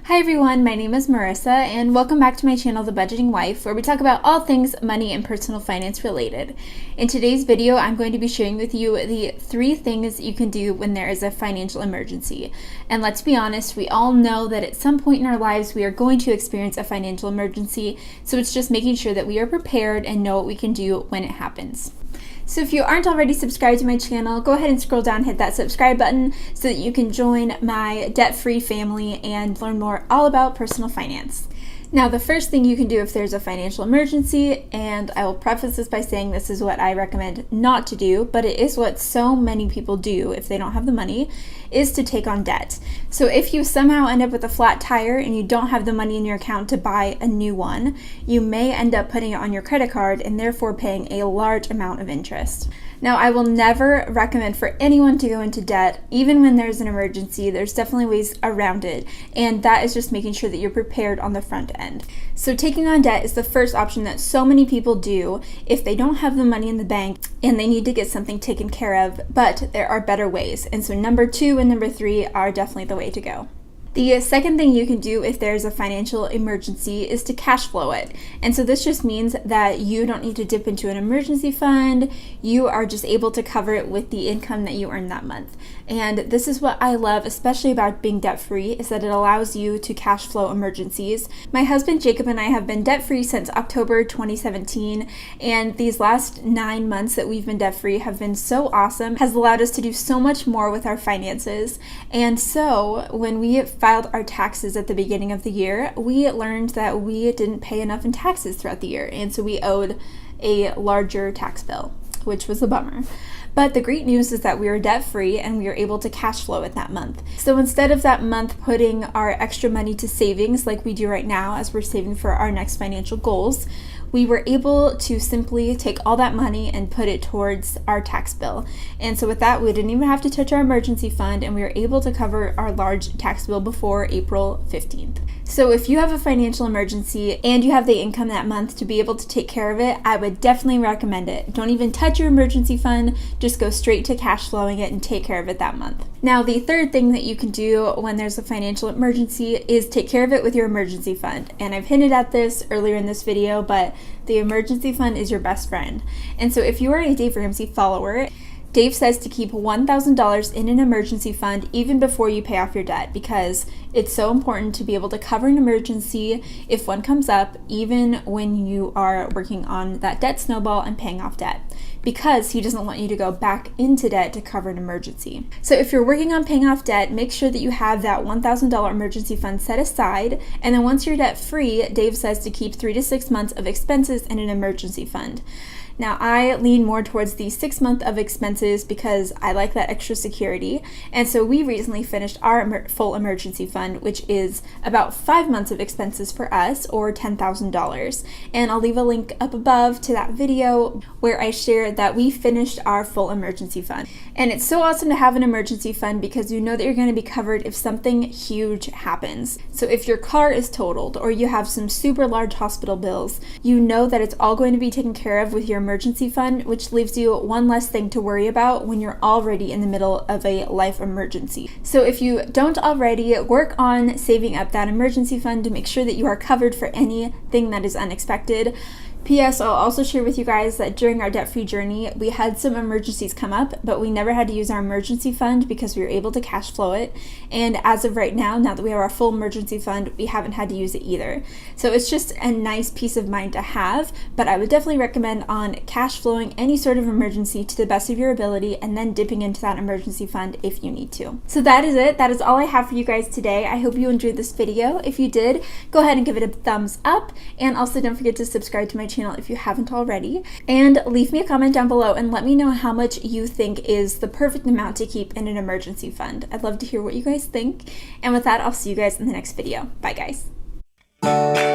Hi everyone, my name is Marissa and welcome back to my channel, The Budgeting Wife, where we talk about all things money and personal finance related. In today's video, I'm going to be sharing with you the 3 things you can do when there is a financial emergency. And let's be honest, we all know that at some point in our lives we are going to experience a financial emergency, so it's just making sure that we are prepared and know what we can do when it happens. So if you aren't already subscribed to my channel, go ahead and scroll down, hit that subscribe button so that you can join my debt-free family and learn more all about personal finance. Now, the first thing you can do if there's a financial emergency, and I will preface this by saying this is what I recommend not to do, but it is what so many people do if they don't have the money, is to take on debt. So if you somehow end up with a flat tire and you don't have the money in your account to buy a new one, you may end up putting it on your credit card and therefore paying a large amount of interest. Now, I will never recommend for anyone to go into debt, even when there's an emergency. There's definitely ways around it, and that is just making sure that you're prepared on the front end. So taking on debt is the first option that so many people do if they don't have the money in the bank and they need to get something taken care of, but there are better ways. And so number 2 and number 3 are definitely the way to go. The second thing you can do if there's a financial emergency is to cash flow it. And so this just means that you don't need to dip into an emergency fund. You are just able to cover it with the income that you earn that month. And this is what I love, especially about being debt-free, is that it allows you to cash flow emergencies. My husband Jacob and I have been debt-free since October 2017, and these last 9 months that we've been debt-free have been so awesome, has allowed us to do so much more with our finances. And so when we filed our taxes at the beginning of the year, we learned that we didn't pay enough in taxes throughout the year, and so we owed a larger tax bill, which was a bummer. But the great news is that we are debt-free and we are able to cash flow it that month. So instead of that month putting our extra money to savings like we do right now as we're saving for our next financial goals, we were able to simply take all that money and put it towards our tax bill. And so with that, we didn't even have to touch our emergency fund, and we were able to cover our large tax bill before April 15th. So if you have a financial emergency and you have the income that month to be able to take care of it, I would definitely recommend it. Don't even touch your emergency fund, just go straight to cash flowing it and take care of it that month. Now, the third thing that you can do when there's a financial emergency is take care of it with your emergency fund. And I've hinted at this earlier in this video, but the emergency fund is your best friend. And so if you are a Dave Ramsey follower, Dave says to keep $1,000 in an emergency fund even before you pay off your debt, because it's so important to be able to cover an emergency if one comes up, even when you are working on that debt snowball and paying off debt, because he doesn't want you to go back into debt to cover an emergency. So if you're working on paying off debt, make sure that you have that $1,000 emergency fund set aside, and then once you're debt free, Dave says to keep 3 to 6 months of expenses in an emergency fund. Now, I lean more towards the 6 month of expenses because I like that extra security. And so we recently finished our full emergency fund, which is about 5 months of expenses for us, or $10,000. And I'll leave a link up above to that video where I share that we finished our full emergency fund. And it's so awesome to have an emergency fund because you know that you're going to be covered if something huge happens. So if your car is totaled or you have some super large hospital bills, you know that it's all going to be taken care of with your emergency fund, which leaves you one less thing to worry about when you're already in the middle of a life emergency. So if you don't already, work on saving up that emergency fund to make sure that you are covered for anything that is unexpected. P.S. I'll also share with you guys that during our debt-free journey, we had some emergencies come up, but we never had to use our emergency fund because we were able to cash flow it. And as of right now, now that we have our full emergency fund, we haven't had to use it either. So it's just a nice peace of mind to have, but I would definitely recommend on cash flowing any sort of emergency to the best of your ability and then dipping into that emergency fund if you need to. So that is it. That is all I have for you guys today. I hope you enjoyed this video. If you did, go ahead and give it a thumbs up, and also don't forget to subscribe to my channel if you haven't already, and leave me a comment down below and let me know how much you think is the perfect amount to keep in an emergency fund. I'd love to hear what you guys think, and with that, I'll see you guys in the next video. Bye guys.